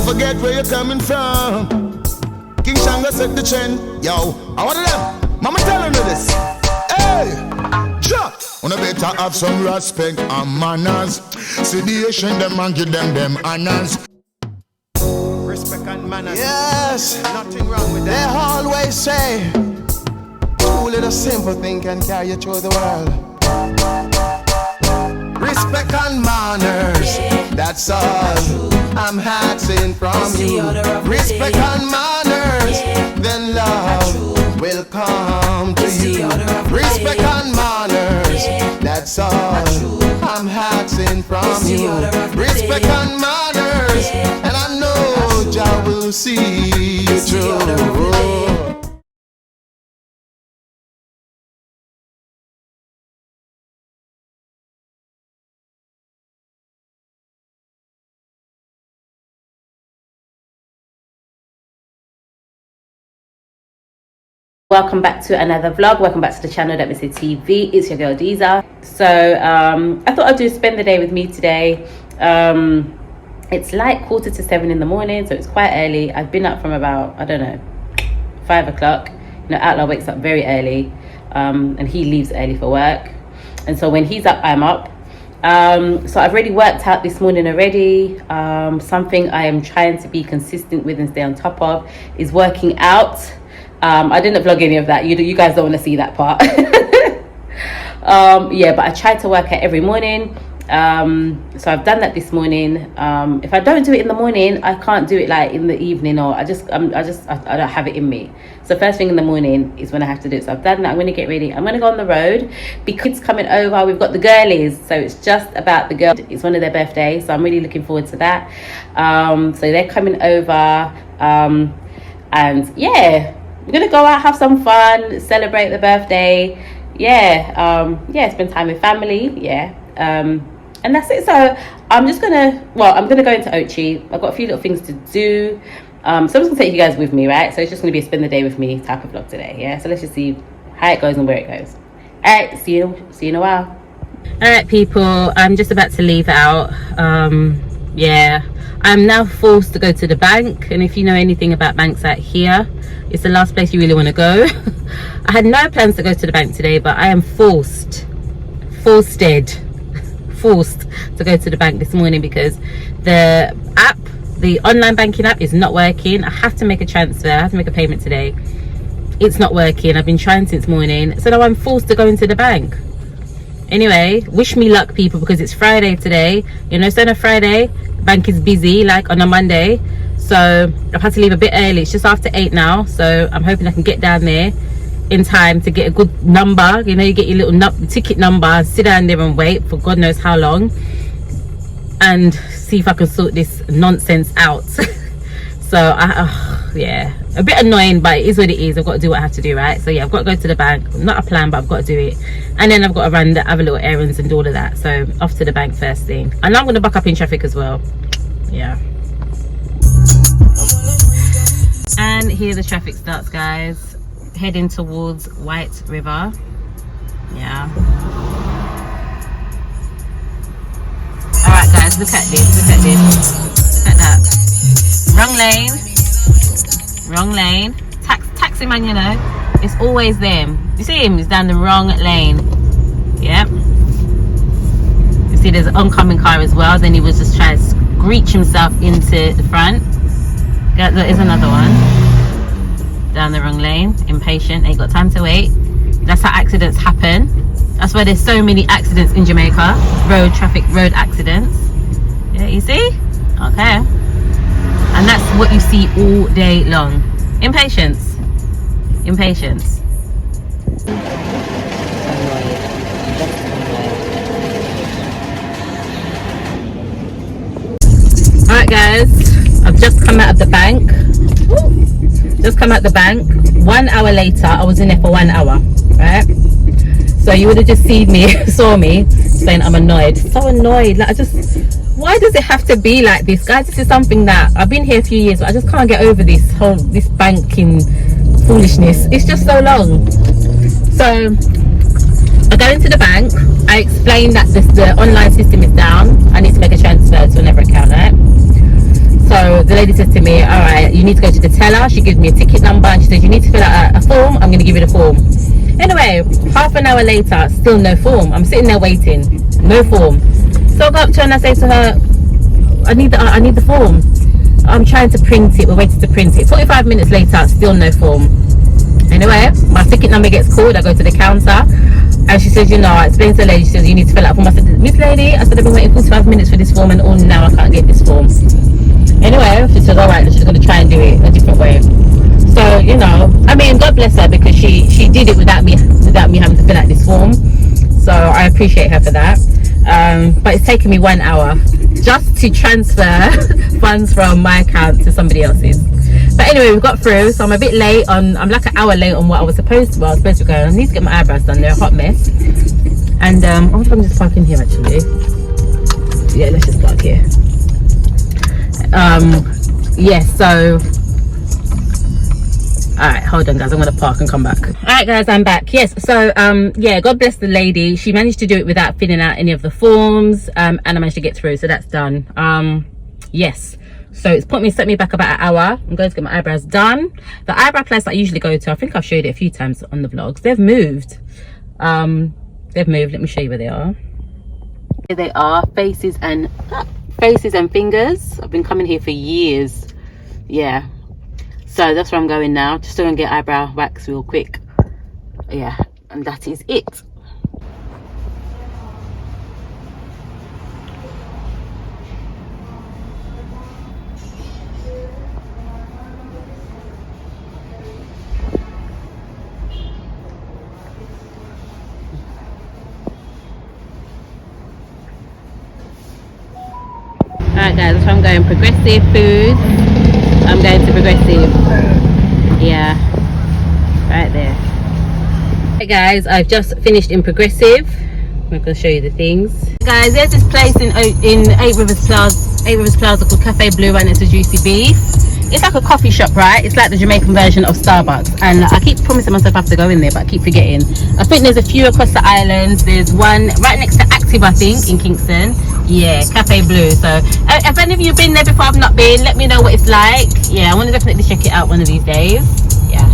forget where you're coming from. King Shango set the trend. Yo, I want them. Mama telling you this. Hey, drop. Wanna better have some respect and manners. See the Asian them and give them honors. Respect and manners. Yes, nothing wrong with that. They always say, too little simple thing can carry you through the world. Respect and manners, that's all I'm asking from you. Respect and manners, then love will come to you. Respect and manners, that's all I'm asking from you. Respect and manners, and I know Jah will see you through. Welcome back to another vlog. Welcome back to the channel datmisehtv. It's your girl Deezer. So I thought I'd do spend the day with me today. It's like 6:45 in the morning, so it's quite early. I've been up from about, I don't know, 5 o'clock. You know, Outlaw wakes up very early, and he leaves early for work, and so when he's up, I'm up. So I've already worked out this morning already. Something I am trying to be consistent with and stay on top of is working out. I didn't vlog any of that. You guys don't want to see that part. Yeah, but I try to work out every morning. So I've done that this morning. If I don't do it in the morning, I can't do it like in the evening, or I don't have it in me. So first thing in the morning is when I have to do it. So I've done that. I'm going to get ready. I'm going to go on the road because it's coming over. We've got the girlies, so it's just about the girls. It's one of their birthdays, so I'm really looking forward to that. So they're coming over, and yeah, we're gonna go out, have some fun, celebrate the birthday. Yeah, spend time with family. Yeah, and that's it. So I'm gonna go into Ochi. I've got a few little things to do. So I'm just gonna take you guys with me, right? So it's just gonna be a spend the day with me type of vlog today. Yeah, so let's just see how it goes and where it goes. All right, see you in a while. All right, people, I'm just about to leave out. Yeah, I'm now forced to go to the bank, and if you know anything about banks out here, it's the last place you really want to go. I had no plans to go to the bank today, but I am forced to go to the bank this morning because the online banking app is not working. I have to make a transfer. I have to make a payment today. It's not working. I've been trying since morning, so now I'm forced to go into the bank. Anyway, wish me luck, people, because it's Friday today. You know, so on a Friday, the bank is busy like on a Monday. So I've had to leave a bit early. It's just after 8 now, so I'm hoping I can get down there in time to get a good number. You know, you get your little ticket number and sit down there and wait for God knows how long, and see if I can sort this nonsense out. So yeah, a bit annoying, but it is what it is. I've got to do what I have to do, right? So yeah, I've got to go to the bank. Not a plan, but I've got to do it, and then I've got to run have a little errands and do all of that. So off to the bank first thing, and I'm going to back up in traffic as well. Yeah, and here the traffic starts, guys, heading towards White River. Yeah, all right, guys, look at that. Wrong lane. Taxi man, you know, it's always them. You see him? He's down the wrong lane. Yep. You see there's an oncoming car as well. Then he was just trying to screech himself into the front. There is another one down the wrong lane. Impatient, ain't got time to wait. That's how accidents happen. That's why there's so many accidents in Jamaica. Road accidents. Yeah, you see? Okay. And that's what you see all day long. Impatience. Alright, guys, I've just come out of the bank. Just come out the bank. 1 hour later, I was in there for 1 hour, right? So you would have just saw me saying I'm annoyed. So annoyed. Like, why does it have to be like this, guys? This is something that I've been here a few years, but I just can't get over this banking foolishness. It's just so long. So I go into the bank. I explain that the online system is down. I need to make a transfer to another account, right? So the lady says says to me, all right, you need to go to the teller. She gives me a ticket number and she says, you need to fill out a form. I'm going to give you the form. Anyway, half an hour later, still no form. I'm sitting there waiting, no form. So I go up to her and I say to her, I need the form. I'm trying to print it. We're waiting to print it. 45 minutes later, still no form. Anyway, my ticket number gets called. I go to the counter and she says, you know, I explained to the lady, she says, you need to fill out a form. I said, Miss Lady, I said, I've been waiting 45 minutes for this form and all now I can't get this form. Anyway, she says, all right, she's going to try and do it a different way. So, you know, I mean, God bless her because she did it without me having to fill out this form. So I appreciate her for that. But it's taken me 1 hour just to transfer funds from my account to somebody else's. But anyway, we got through. So I'm a bit late I'm like an hour late on what I was supposed to. I was supposed to go. I need to get my eyebrows done. They're a hot mess. And I wonder if I can just park in here actually. Yeah, let's just park here. Yes, so all right, hold on guys, I'm gonna park and come back. All right guys, I'm back. Yes, so yeah, God bless the lady. She managed to do it without filling out any of the forms, and I managed to get through, so that's done. Yes, so it's set me back about an hour. I'm going to get my eyebrows done. The eyebrow place I usually go to, I think I've showed it a few times on the vlogs. They've moved. Let me show you where they are. Here they are, faces and fingers. I've been coming here for years. Yeah, so that's where I'm going now, just to go and get eyebrow wax real quick. Yeah, and that is it. Alright guys, that's where I'm going. Progressive Foods. I'm going to Progressive. Yeah, right there. Hey guys, I've just finished in Progressive. I'm going to show you the things. Guys, there's this place in 8 Rivers Plaza called Cafe Blue and it's a Juicy Beef. It's like a coffee shop, right? It's like the Jamaican version of Starbucks, and I keep promising myself I have to go in there, but I keep forgetting. I think there's a few across the islands. There's one right next to Active, I think, in Kingston. Yeah, Cafe Blue. So if any of you been there before, I've not been, let me know what it's like. Yeah, I want to definitely check it out one of these days. Yeah.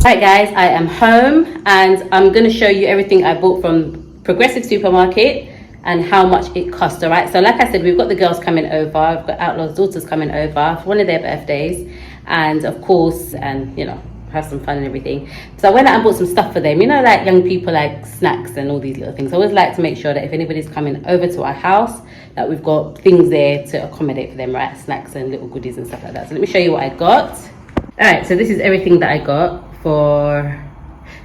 Alright guys, I am home and I'm going to show you everything I bought from Progressive Supermarket and how much it cost. All right, so like I said, we've got the girls coming over. I've got Outlaw's daughters coming over for one of their birthdays, and of course, and you know, have some fun and everything. So I went out and bought some stuff for them, you know, like young people, like snacks and all these little things. I always like to make sure that if anybody's coming over to our house, that we've got things there to accommodate for them, right? Snacks and little goodies and stuff like that. So let me show you what I got. All right, so this is everything that I got for,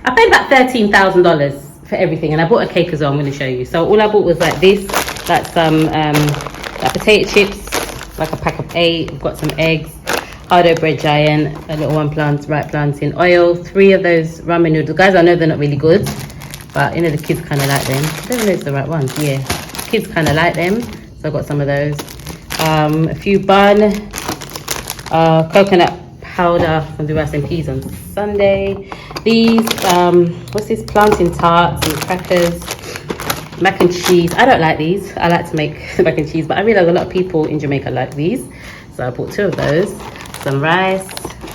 I paid about $13,000 for everything, and I bought a cake as well. I'm going to show you. So all I bought was like this, like some like potato chips, like a pack of 8. I've got some eggs, hardo bread giant, a little one ripe plantain oil, 3 of those ramen noodles. Guys, I know they're not really good, but you know, the kids kind of like them. I don't know if it's the right ones. Yeah, kids kind of like them, so I got some of those. A few bun, coconut powder from the rice and peas on Sunday. These what's this, plantain tarts and crackers, mac and cheese. I don't like these. I like to make mac and cheese, but I realize a lot of people in Jamaica like these, so I bought 2 of those. Some rice.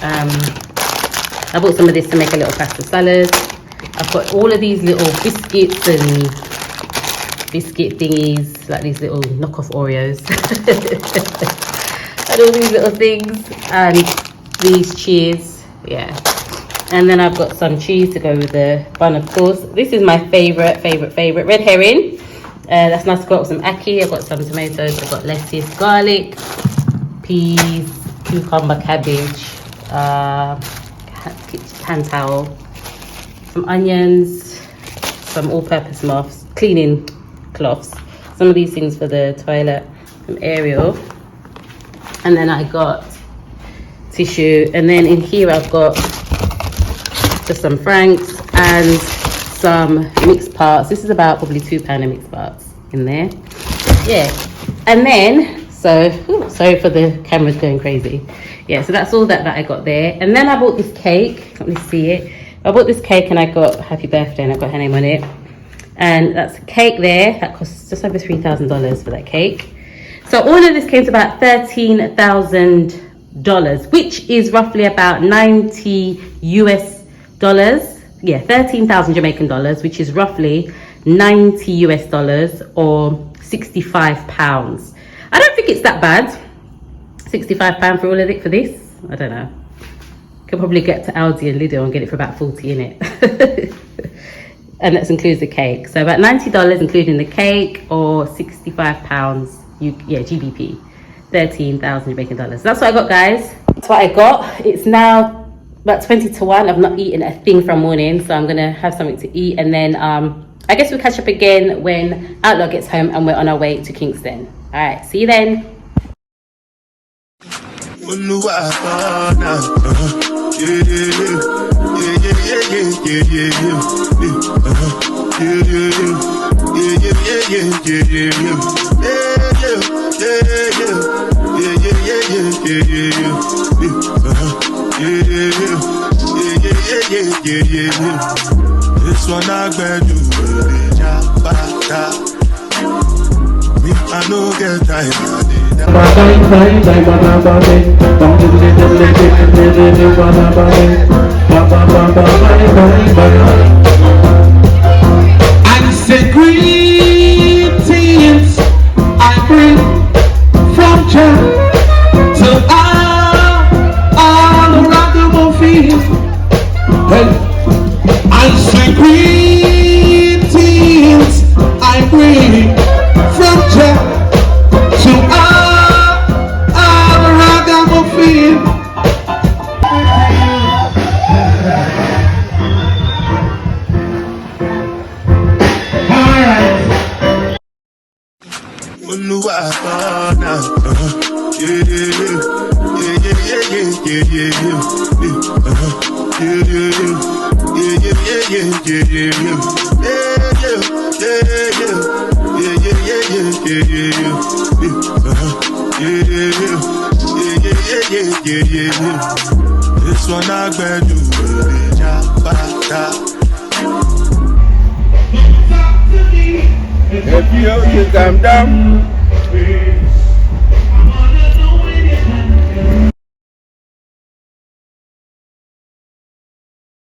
I bought some of this to make a little pasta salad. I've got all of these little biscuits and biscuit thingies, like these little knockoff Oreos and all these little things, and these cheese. Yeah, and then I've got some cheese to go with the bun, of course. This is my favorite red herring. That's nice. I've got some ackee, I've got some tomatoes, I've got lettuce, garlic, peas, cucumber, cabbage, hand towel, some onions, some all-purpose mops, cleaning cloths, some of these things for the toilet from Ariel, and then I got tissue, and then in here I've got just some franks and some mixed parts. This is about probably £2 of mixed parts in there. Yeah, and then sorry for the cameras going crazy. Yeah, so that's all that I got there. And then I bought this cake. Let me see it. I bought this cake and I got happy birthday and I got her name on it. And that's a cake there that costs just over $3,000 for that cake. So all of this came to about $13,000, which is roughly about 90 US dollars. Yeah, 13,000 Jamaican dollars, which is roughly 90 US dollars or 65 pounds. I don't think it's that bad. 65 pounds for all of it for this. I don't know. Could probably get to Aldi and Lidl and get it for about 40 in it. And that includes the cake. So about $90 including the cake, or 65 pounds, GBP, 13,000 Jamaican dollars. That's what I got, guys. That's what I got. It's now about 20 to 1. I've not eaten a thing from morning, so I'm gonna have something to eat, and then I guess we'll catch up again when Outlaw gets home and we're on our way to Kingston. All right, see you then. This one I bet you me, I know get time. And say greetings I bring from Jah to all around the world. Hey, I say greetings I bring from Jah to all around the world. This one I bet you if you calm down.